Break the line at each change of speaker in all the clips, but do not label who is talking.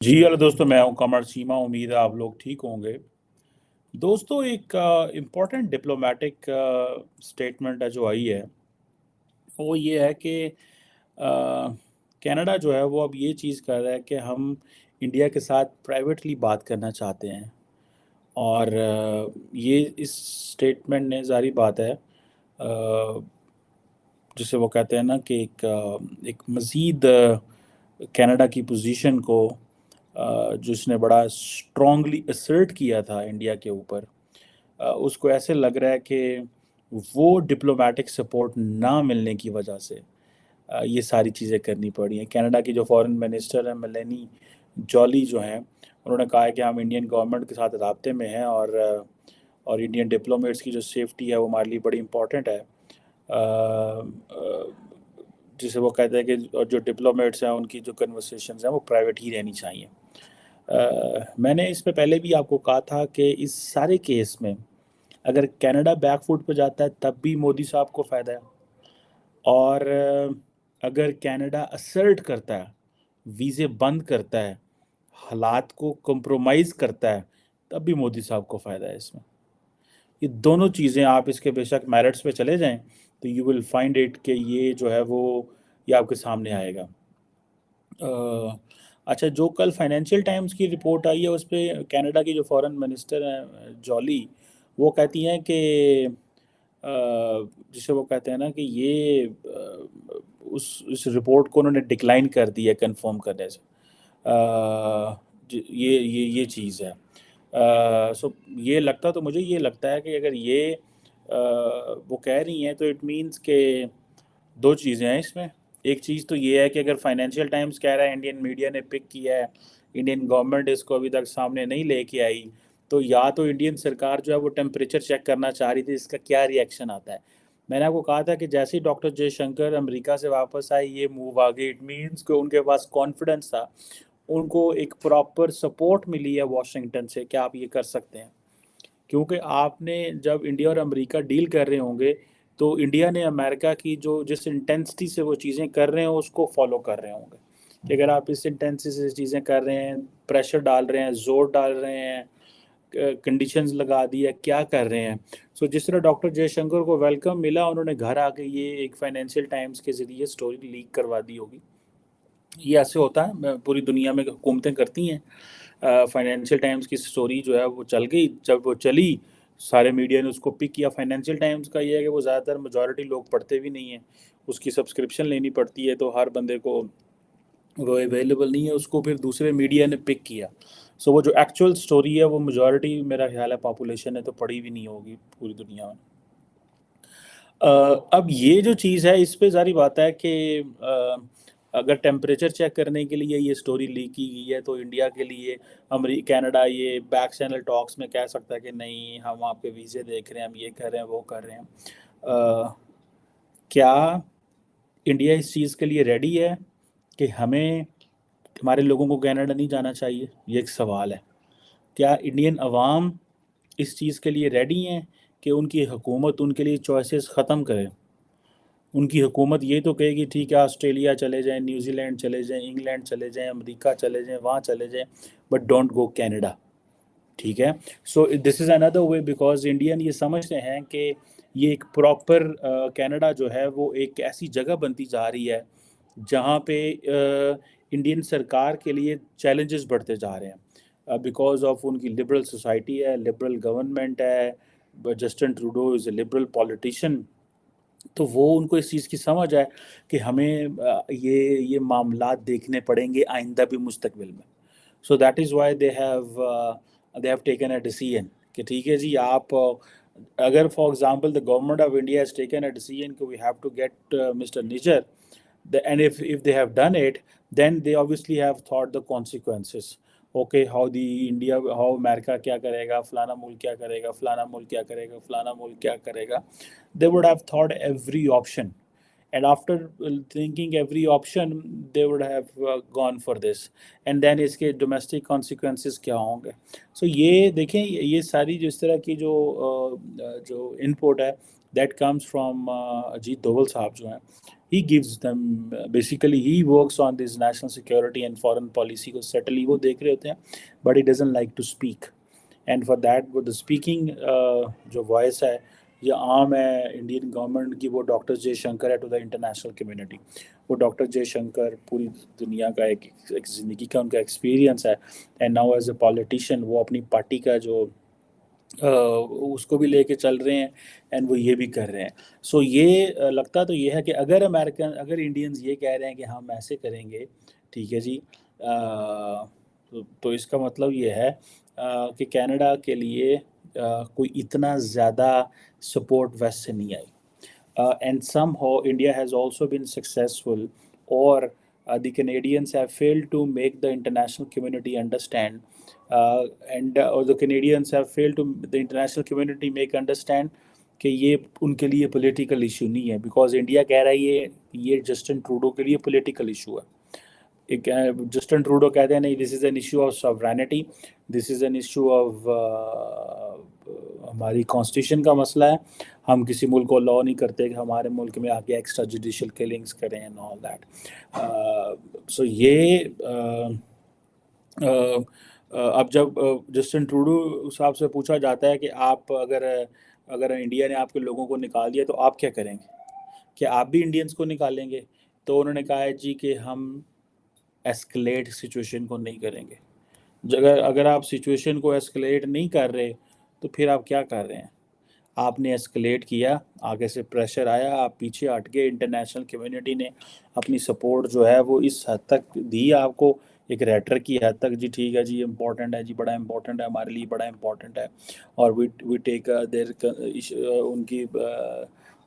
जी hello दोस्तों, मैं हूं कमर सीमा। उम्मीद है आप लोग ठीक होंगे। दोस्तों, एक इम्पॉर्टेंट डिप्लोमेटिक स्टेटमेंट है जो आई है, वो ये है कि कनाडा जो है वो अब ये चीज़ कर रहा है कि हम इंडिया के साथ प्राइवेटली बात करना चाहते हैं। और ये इस स्टेटमेंट ने जारी बात है, जिसे वो कहते हैं ना कि एक मज़ीद कनाडा की पोजीशन को जिसने बड़ा स्ट्रांगली असर्ट किया था इंडिया के ऊपर, उसको ऐसे लग रहा है कि वो डिप्लोमेटिक सपोर्ट ना मिलने की वजह से ये सारी चीज़ें करनी पड़ी हैं। कनाडा की जो फॉरेन मिनिस्टर हैं मेलेनी जॉली जो हैं, उन्होंने कहा है कि हम इंडियन गवर्नमेंट के साथ राब्ते में हैं और इंडियन डिप्लोमेट्स की जो सेफ्टी है वो हमारे लिए बड़ी इम्पोर्टेंट है। जिसे वो कहते हैं कि और जो डिप्लोमेट्स हैं उनकी जो कन्वर्सेशंस हैं वो प्राइवेट ही रहनी चाहिए। मैंने इस पे पहले भी आपको कहा था कि इस सारे केस में अगर कनाडा बैक फुट पे जाता है तब भी मोदी साहब को फ़ायदा है, और अगर कनाडा असर्ट करता है, वीज़े बंद करता है, हालात को कंप्रोमाइज़ करता है, तब भी मोदी साहब को फ़ायदा है इसमें। ये दोनों चीज़ें, आप इसके बेशक मेरिट्स पे चले जाएं तो यू विल फाइंड इट कि ये जो है वो ये आपके सामने आएगा। अच्छा, जो कल फाइनेंशियल टाइम्स की रिपोर्ट आई है उस पे कनाडा की जो फॉरेन मिनिस्टर हैं जॉली, वो कहती हैं कि जिसे वो कहते हैं ना कि ये उस रिपोर्ट को उन्होंने डिक्लाइन कर दिया कंफर्म करने से। ये चीज़ है। सो ये लगता है कि अगर ये वो कह रही हैं तो इट मीन्स के दो चीज़ें हैं इसमें। एक चीज़ तो ये है कि अगर फाइनेंशियल टाइम्स कह रहा है, इंडियन मीडिया ने पिक किया है, इंडियन गवर्नमेंट इसको अभी तक सामने नहीं लेके आई, तो या तो इंडियन सरकार जो है वो टेम्परेचर चेक करना चाह रही थी इसका क्या रिएक्शन आता है। मैंने आपको कहा था कि जैसे ही डॉक्टर जयशंकर अमेरिका से वापस आए ये मूव आ गई, इट मीन्स कि उनके पास कॉन्फिडेंस था, उनको एक प्रॉपर सपोर्ट मिली है वॉशिंगटन से कि आप ये कर सकते हैं। क्योंकि आपने जब इंडिया और अमेरिका डील कर रहे होंगे तो इंडिया ने अमेरिका की जो जिस इंटेंसिटी से वो चीज़ें कर रहे हैं उसको फॉलो कर रहे होंगे कि अगर आप इस इंटेंसिटी से चीज़ें कर रहे हैं, प्रेशर डाल रहे हैं, जोर डाल रहे हैं, कंडीशंस लगा दी है, क्या कर रहे हैं। सो जिस तरह डॉक्टर जयशंकर को वेलकम मिला, उन्होंने घर आके ये एक फाइनेंशियल टाइम्स के ज़रिए स्टोरी लीक करवा दी होगी। ये ऐसे होता है, पूरी दुनिया में हुकूमतें करती हैं। फाइनेंशियल टाइम्स की स्टोरी जो है वो चल गई, जब वो चली सारे मीडिया ने उसको पिक किया। फाइनेंशियल टाइम्स का ये है कि वो ज़्यादातर मेजॉरिटी लोग पढ़ते भी नहीं हैं, उसकी सब्सक्रिप्शन लेनी पड़ती है, तो हर बंदे को वो अवेलेबल नहीं है, उसको फिर दूसरे मीडिया ने पिक किया। सो वो जो एक्चुअल स्टोरी है वो मेजॉरिटी, मेरा ख्याल है पॉपुलेशन ने तो पढ़ी भी नहीं होगी पूरी दुनिया में। अब ये जो चीज़ है इस पे ज़ाहिर बात है कि अगर टेम्परेचर चेक करने के लिए ये स्टोरी लीक की गई है तो इंडिया के लिए कनाडा ये बैक चैनल टॉक्स में कह सकता है कि नहीं, हम आपके वीज़े देख रहे हैं, हम ये कर रहे हैं, वो कर रहे हैं। क्या इंडिया इस चीज़ के लिए रेडी है कि हमें हमारे लोगों को कनाडा नहीं जाना चाहिए? ये एक सवाल है। क्या इंडियन अवाम इस चीज़ के लिए रेडी हैं कि उनकी हुकूमत उनके लिए चॉइसेस ख़त्म करे? उनकी हुकूमत ये तो कहेगी ठीक है ऑस्ट्रेलिया चले जाएं, न्यूजीलैंड चले जाएं, इंग्लैंड चले जाएं, अमेरिका चले जाएं, वहाँ चले जाएं, बट डोंट गो कनाडा। ठीक है। So this is another way, because Indian ये समझते हैं कि ये एक प्रॉपर कनाडा जो है वो एक ऐसी जगह बनती जा रही है जहाँ पे इंडियन सरकार के लिए चैलेंजेस बढ़ते जा रहे हैं बिकॉज ऑफ उनकी लिबरल सोसाइटी है, लिबरल गवर्नमेंट है, Justin Trudeau is a liberal politician. तो वो उनको इस चीज़ की समझ है कि हमें ये मामलात देखने पड़ेंगे आइंदा भी मुस्तकबिल में। So that is why they have taken a decision कि ठीक है जी, आप अगर for example the government of India has taken a decision कि we have to get mister Nijjar, and if they have done it, then they obviously have thought the consequences. Okay, how America क्या करेगा, फलाना मुल्क क्या करेगा, फलाना मुल्क क्या करेगा, फलाना मुल्क क्या करेगा, they would have thought every option, and after thinking every option they would have gone for this, and then इसके domestic consequences क्या होंगे। so ये देखें, ये सारी जिस तरह की जो input है that comes from Ajit Doval साहब जो हैं, he gives them basically he works on this national security and foreign policy को settle ही वो देख रहे होते हैं, but he doesn't like to speak. And for that वो the speaking जो voice है ये आम है इंडियन गवर्नमेंट की, वो डॉक्टर जयशंकर है टू द इंटरनेशनल कम्युनिटी. वो डॉक्टर जयशंकर पूरी दुनिया का एक ज़िंदगी का उनका एक्सपीरियंस है, and now as a politician वो अपनी पार्टी का जो उसको भी लेके चल रहे हैं, एंड वो ये भी कर रहे हैं. सो ये लगता तो ये है कि अगर इंडियंस ये कह रहे हैं कि हम ऐसे करेंगे, ठीक है जी, तो इसका मतलब ये है कि कनाडा के लिए कोई इतना ज़्यादा सपोर्ट वेस्ट से नहीं आई. And somehow India has also been successful, or the Canadians have failed to make the international community understand, or the Canadians have failed to the international community make understand कि ये उनके लिए political issue नहीं है, because India कह रहा है ये जस्टिन ट्रूडो के लिए पॉलिटिकल इशू है. जस्टिन ट्रूडो कहते हैं नहीं, this is an issue of sovereignty, this is an issue of हमारी कॉन्स्टिट्यूशन का मसला है, हम किसी मुल्क को लॉ नहीं करते कि हमारे मुल्क में आके एक्स्ट्रा जुडिशल किलिंग्स करें एंड ऑल दैट. सो ये अब जब जस्टिन ट्रूडो साहब से पूछा जाता है कि आप अगर इंडिया ने आपके लोगों को निकाल दिया तो आप क्या करेंगे, क्या आप भी इंडियंस को निकालेंगे? तो उन्होंने कहा है जी कि हम एस्केलेट सिचुएशन को नहीं करेंगे. अगर आप सिचुएशन को एस्केलेट नहीं कर रहे तो फिर आप क्या कर रहे हैं? आपने एस्केलेट किया, आगे से प्रेशर आया, आप पीछे हट गए, इंटरनेशनल कम्युनिटी ने अपनी सपोर्ट जो है वो इस हद तक दी आपको, एक रेटर की हद तक, जी ठीक है जी इम्पोर्टेंट है जी, बड़ा इम्पोर्टेंट है हमारे लिए, बड़ा इम्पोर्टेंट है, और वी टेक देयर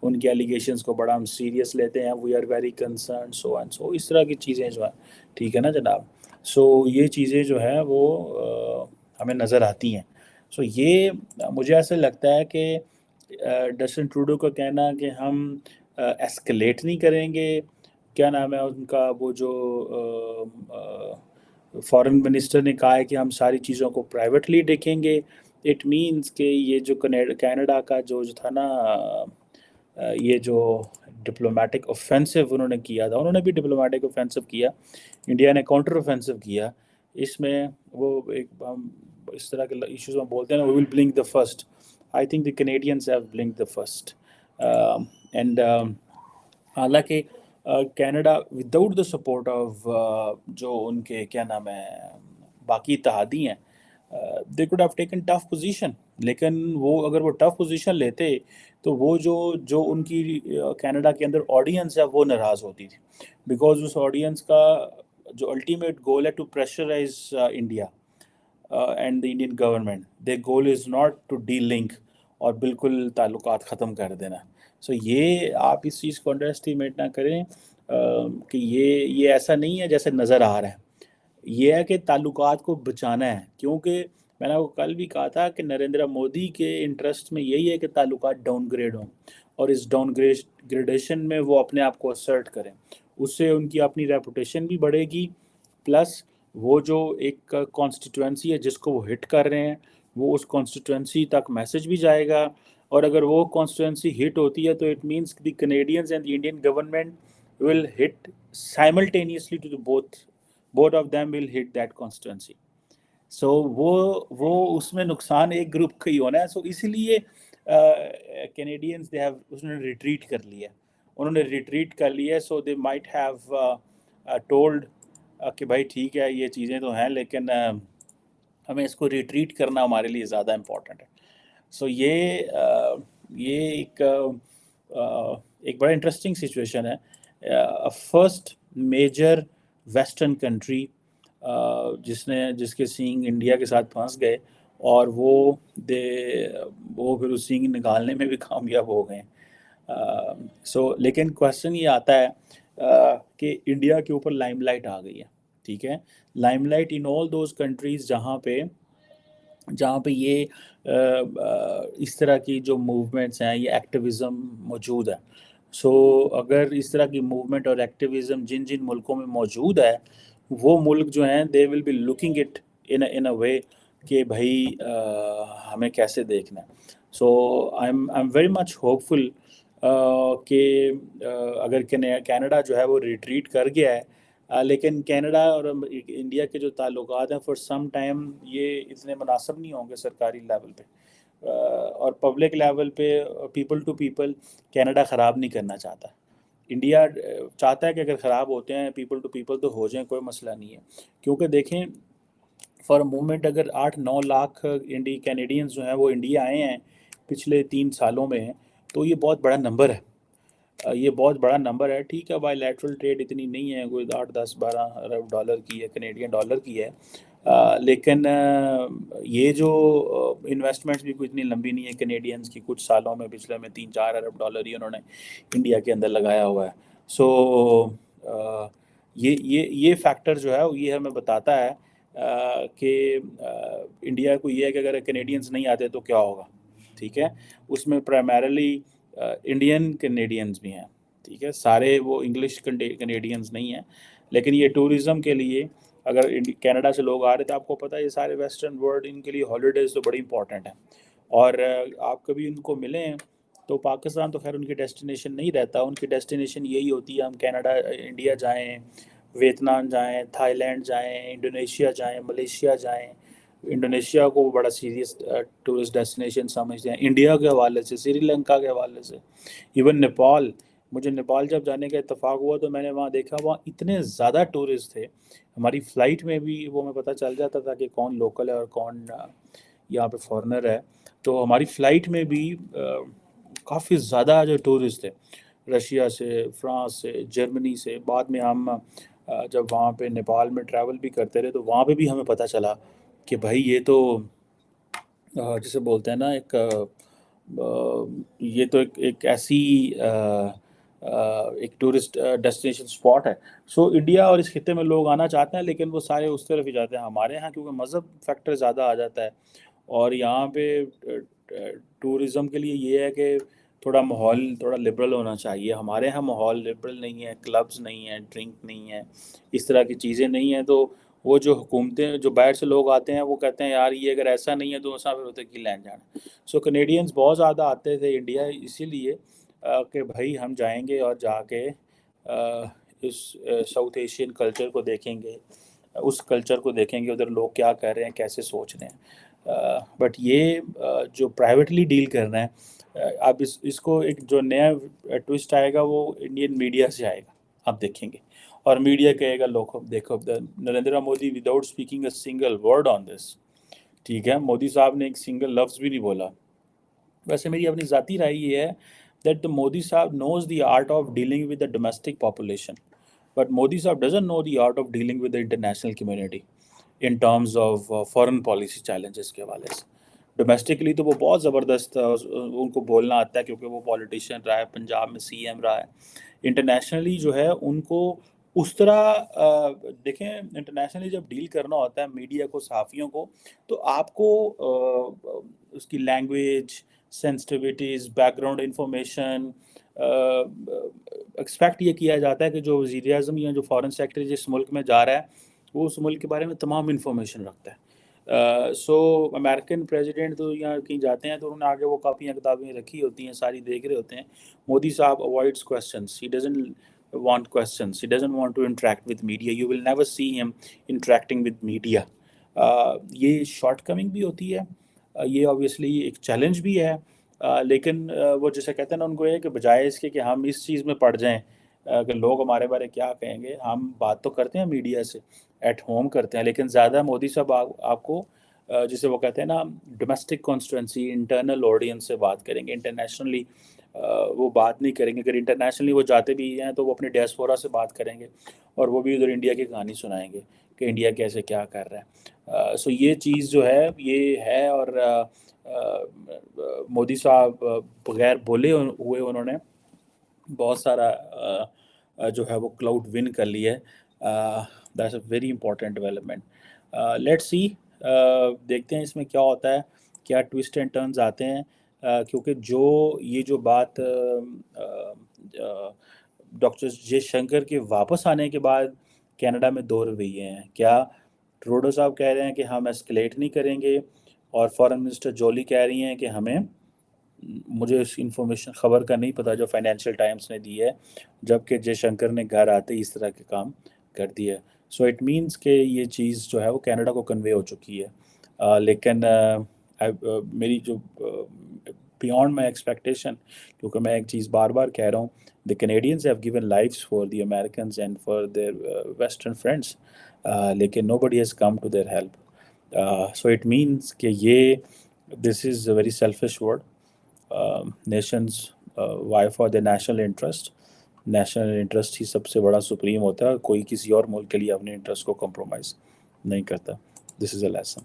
उनकी एलिगेशंस को बड़ा हम सीरियस लेते हैं, we are very concern, so and so, इस तरह की चीज़ें जो है, ठीक है ना जनाब. सो ये चीज़ें जो है वो हमें नज़र आती हैं. सो ये मुझे ऐसा लगता है कि जस्टिन ट्रूडो का कहना कि हम एस्केलेट नहीं करेंगे, क्या नाम है उनका वो जो फॉरेन मिनिस्टर ने कहा है कि हम सारी चीज़ों को प्राइवेटली देखेंगे, इट मीन्स कि ये जो कनाडा का जो था ना ये जो डिप्लोमेटिक ऑफेंसिव उन्होंने किया था, उन्होंने भी डिप्लोमेटिक ऑफेंसिव किया, इंडिया ने काउंटर ऑफेंसिव किया, इसमें वो एक हम इस तरह के इश्यूज में बोलते हैं ना, we will blink the first. I think the Canadians have blink the first, and हालांकि Canada without the support of जो उनके क्या नाम है बाकी इत्तेहादी हैं, they could have taken tough position, लेकिन वो अगर वो टफ पोजीशन लेते तो वो जो उनकी कनाडा के अंदर ऑडियंस है वो नाराज़ होती थी, बिकॉज उस ऑडियंस का जो अल्टीमेट गोल है to pressurise India and the Indian government, their goal is not to delink और बिल्कुल ताल्लुकात ख़त्म कर देना. सो ये आप इस चीज़ को अंडर एस्टिमेट ना करें कि ये ऐसा नहीं है जैसे नज़र आ रहा है, ये है कि ताल्लुकात को बचाना है, क्योंकि मैंने आपको कल भी कहा था कि नरेंद्र मोदी के इंटरेस्ट में यही है कि ताल्लुकात डाउनग्रेड हों, और इस डाउनग्रेडेशन में वो अपने आप को असर्ट करें, उससे उनकी अपनी रेपुटेशन भी बढ़ेगी, प्लस वो जो एक कॉन्स्टिट्यूंसी है जिसको वो हिट कर रहे हैं वो उस कॉन्स्टिट्यूंसी तक मैसेज भी जाएगा, और अगर वो कॉन्स्टिट्यूंसी हिट होती है तो it means the Canadians and the Indian government will hit simultaneously to the both of them will hit that constituency. So वो उसमें नुकसान एक ग्रुप का ही होना है. सो इसीलिए कैनेडियंस दे हैव उसने रिट्रीट कर लिया, सो दे माइट हैव टोल्ड कि भाई ठीक है ये चीज़ें तो हैं, लेकिन हमें इसको रिट्रीट करना हमारे लिए ज़्यादा इम्पोर्टेंट है. सो ये एक बड़ा इंटरेस्टिंग सिचुएशन है. फर्स्ट मेजर वेस्टर्न कंट्री जिसके सींग इंडिया के साथ फंस गए, और वो फिर उस सींग निकालने में भी कामयाब हो गए. लेकिन क्वेश्चन ये आता है कि इंडिया के ऊपर लाइमलाइट आ गई है, ठीक है, limelight in all those countries जहाँ पे ये इस तरह की जो मूवमेंट्स हैं, ये एक्टिविज़म मौजूद है. अगर इस तरह की मूवमेंट और एक्टिविज़म जिन जिन मुल्कों में मौजूद है, वो मुल्क जो हैं they will be looking it in a way कि भाई हमें कैसे देखना है. So I am very much hopeful کہ اگر کینیڈا جو ہے وہ ریٹریٹ کر گیا ہے، لیکن کینیڈا اور انڈیا کے جو تعلقات ہیں فار سم ٹائم یہ اتنے مناسب نہیں ہوں گے سرکاری لیول پہ، اور پبلک لیول پہ پیپل ٹو پیپل کینیڈا خراب نہیں کرنا چاہتا. انڈیا چاہتا ہے کہ اگر خراب ہوتے ہیں پیپل ٹو پیپل تو ہو جائیں، کوئی مسئلہ نہیں ہے. کیونکہ دیکھیں فار مومنٹ اگر 8-9 لاکھ کینیڈینز جو ہیں وہ انڈیا آئے ہیں پچھلے 3 سالوں میں، تو یہ بہت بڑا نمبر ہے. یہ بہت بڑا نمبر ہے. ٹھیک ہے، بائی لیٹرل ٹریڈ اتنی نہیں ہے، کوئی 8-10-12 ارب ڈالر کی ہے، کینیڈین ڈالر کی ہے، لیکن یہ جو انویسٹمنٹس بھی کوئی اتنی لمبی نہیں ہے کینیڈینز کی. کچھ سالوں میں پچھلے میں 3-4 ارب ڈالر ہی انہوں نے انڈیا کے اندر لگایا ہوا ہے. سو یہ فیکٹر جو ہے یہ ہمیں بتاتا ہے کہ انڈیا کو یہ ہے کہ اگر کینیڈینز نہیں آتے تو کیا ہوگا. ٹھیک ہے، اس میں پرائمرلی انڈین کینیڈینز بھی ہیں. ٹھیک ہے، سارے وہ انگلش کینیڈینز نہیں ہیں، لیکن یہ ٹورزم کے لیے اگر کینیڈا سے لوگ آ رہے تھے، آپ کو پتہ ہے یہ سارے ویسٹرن ورلڈ ان کے لیے ہالیڈیز تو بڑی امپورٹنٹ ہیں. اور آپ کبھی ان کو ملیں تو پاکستان تو خیر ان کی ڈیسٹینیشن نہیں رہتا، ان کی ڈیسٹینیشن یہی ہوتی ہے ہم کینیڈا انڈیا جائیں، ویتنام جائیں، تھائی لینڈ جائیں، انڈونیشیا جائیں، ملیشیا جائیں. انڈونیشیا کو بڑا سیریس ٹورسٹ ڈیسٹینیشن سمجھتے ہیں انڈیا کے حوالے سے، سری لنکا کے حوالے سے، ایون نیپال. مجھے نیپال جب جانے کا اتفاق ہوا تو میں نے وہاں دیکھا وہاں اتنے زیادہ ٹورسٹ تھے. ہماری فلائٹ میں بھی وہ ہمیں پتہ چل جاتا تھا کہ کون لوکل ہے اور کون یہاں پہ فارنر ہے. تو ہماری فلائٹ میں بھی کافی زیادہ جو ٹورسٹ تھے رشیا سے، فرانس سے، جرمنی سے. بعد میں ہم جب وہاں پہ نیپال میں ٹریول بھی کرتے رہے تو وہاں پہ بھی ہمیں پتہ چلا کہ بھائی یہ تو جسے بولتے ہیں نا یہ تو ایک ایسی ایک ٹورسٹ ڈیسٹینیشن اسپاٹ ہے. سو انڈیا اور اس خطے میں لوگ آنا چاہتے ہیں، لیکن وہ سارے اس طرف ہی جاتے ہیں. ہمارے ہاں کیونکہ مذہب فیکٹر زیادہ آ جاتا ہے، اور یہاں پہ ٹورزم کے لیے یہ ہے کہ تھوڑا ماحول تھوڑا لبرل ہونا چاہیے. ہمارے ہاں ماحول لبرل نہیں ہے، کلبز نہیں ہیں، ڈرنک نہیں ہے، اس طرح کی چیزیں نہیں ہیں. تو وہ جو حکومتیں جو باہر سے لوگ آتے ہیں وہ کہتے ہیں یار یہ اگر ایسا نہیں ہے تو ایسا پھر ہوتے کی لینڈ جانا. سو کینیڈینز بہت زیادہ آتے تھے انڈیا اسی لیے کہ بھائی ہم جائیں گے اور جا کے اس ساؤتھ ایشین کلچر کو دیکھیں گے، اس کلچر کو دیکھیں گے، ادھر لوگ کیا کر رہے ہیں، کیسے سوچ رہے ہیں. بٹ یہ جو پرائیویٹلی ڈیل کرنا ہے، اب اس کو ایک جو نیا ٹوسٹ آئے گا وہ انڈین میڈیا سے آئے گا، آپ دیکھیں گے. اور میڈیا کہے گا لوگ دیکھو Narendra Modi without speaking a single word on this. ٹھیک ہے، مودی صاحب نے ایک سنگل لفظ بھی نہیں بولا. ویسے میری اپنی ذاتی رائے یہ ہے دیٹ مودی صاحب knows the art of dealing with the domestic population, but Modi صاحب doesn't know the art of dealing with the international community in terms of foreign policy challenges کے حوالے سے. ڈومیسٹکلی تو وہ بہت زبردست ان کو بولنا آتا ہے کیونکہ وہ پولیٹیشین رہا ہے، پنجاب میں سی ایم رہا ہے. انٹرنیشنلی جو ہے ان کو اس طرح دیکھیں انٹرنیشنلی جب ڈیل کرنا ہوتا ہے میڈیا کو، صحافیوں کو، تو آپ کو اس کی language, sensitivities, background information expect یہ کیا جاتا ہے کہ جو وزیر اعظم یا جو فارن سیکرٹری جس ملک میں جا رہا ہے وہ اس ملک کے بارے میں تمام انفارمیشن رکھتا ہے. سو امریکن پریزیڈنٹ تو یہاں کہیں جاتے ہیں تو انہوں نے آگے وہ کاپیاں کتابیں رکھی ہوتی ہیں، ساری دیکھ رہے ہوتے ہیں. مودی صاحب avoids questions, he doesn't want questions, he doesn't want to interact with media, you will never see him interacting with media. یہ شارٹ کمنگ بھی ہوتی ہے، یہ obviously ایک چیلنج بھی ہے، لیکن وہ جیسے کہتے ہیں نا ان کو یہ کہ بجائے اس کے کہ ہم اس چیز میں پڑ جائیں کہ لوگ ہمارے بارے کیا کہیں گے، ہم بات تو کرتے ہیں میڈیا سے، ایٹ ہوم کرتے ہیں، لیکن زیادہ مودی صاحب آپ کو جسے وہ کہتے ہیں نا ڈومیسٹک کانسٹیٹوئنسی، انٹرنل آڈینس سے بات کریں گے. انٹرنیشنلی وہ بات نہیں کریں گے. اگر انٹرنیشنلی وہ جاتے بھی ہیں تو وہ اپنے ڈیاسپورا سے بات کریں گے اور وہ بھی ادھر انڈیا کی کہانی سنائیں گے کہ انڈیا کیسے کیا کر رہا ہے. سو یہ چیز جو ہے یہ ہے. اور مودی صاحب بغیر بولے ہوئے انہوں نے بہت سارا جو ہے وہ کلاؤڈ ون کر لیا ہے. That's a very important development. Let's see, دیکھتے ہیں اس میں کیا ہوتا ہے، کیا ٹوسٹ اینڈ ٹرنز آتے ہیں. کیونکہ یہ جو بات ڈاکٹر جے شنکر کے واپس آنے کے بعد کینیڈا میں 2 رویے ہیں. کیا ٹروڈو صاحب کہہ رہے ہیں کہ ہم ایسکلیٹ نہیں کریں گے، اور فارن منسٹر جولی کہہ رہی ہیں کہ ہمیں مجھے اس انفارمیشن خبر کا نہیں پتا جو فائنینشیل ٹائمز نے دی ہے، جبکہ جے شنکر نے گھر آتے ہی اس طرح کے کام کر دیا ہے. سو اٹ مینس کہ یہ چیز جو ہے وہ کینیڈا کو کنوے ہو چکی ہے. لیکن میری جو بیانڈ مائی ایکسپیکٹیشن، کیونکہ میں ایک چیز بار بار کہہ رہا ہوں، the Canadians have given lives for the Americans and for their Western friends, لیکن nobody has come to their help. So it means کہ یہ this is a very selfish word. Nations vie for the national interest. National interest ہی سب سے بڑا supreme ہوتا ہے، کوئی کسی اور ملک کے لیے اپنے انٹرسٹ کو کمپرومائز نہیں کرتا. دس از اے لیسن.